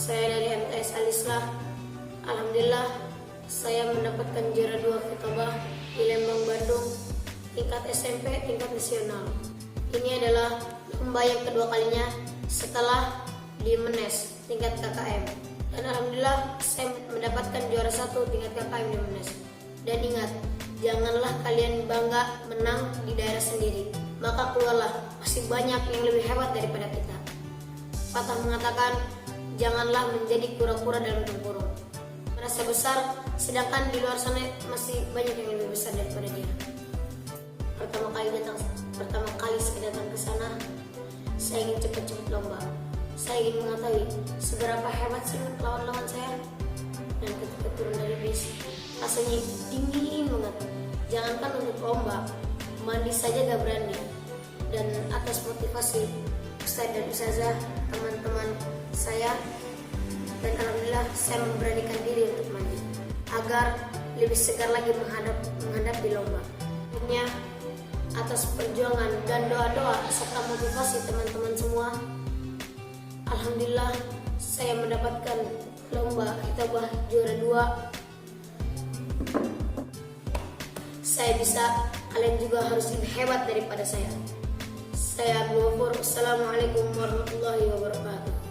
Saya dari MTS Alislah. Alhamdulillah, saya mendapatkan juara 2 khitabah di Lembang, Bandung, tingkat SMP, tingkat nasional. Ini adalah lomba yang kedua kalinya setelah di MENES, tingkat KKM. Dan Alhamdulillah, saya mendapatkan juara 1 tingkat KKM di MENES. Dan ingat, janganlah kalian bangga menang di daerah sendiri. Maka keluarlah, masih banyak yang lebih hebat daripada kita. Patah mengatakan, janganlah menjadi kura-kura dalam tempurung. Merasa besar, sedangkan di luar sana masih banyak yang lebih besar daripada dia. Pertama kali saya datang ke sana, saya ingin cepat-cepat lomba. Saya ingin mengetahui seberapa hebat sih lawan-lawan saya. Dan ketika turun dari bis, rasanya dingin banget. Jangankan untuk lomba, mandi saja gak berani. Dan atas motivasi Ustaz dan Ustazah, teman-teman saya, dan Alhamdulillah saya memberanikan diri untuk mandi agar lebih segar lagi menghadapi lomba. Akhirnya, atas perjuangan dan doa-doa serta motivasi teman-teman semua, Alhamdulillah saya mendapatkan lomba khitabah juara 2. Saya bisa, kalian juga harus lebih hebat daripada saya. Saya Abdul Ghafur. Assalamualaikum warahmatullahi wabarakatuh.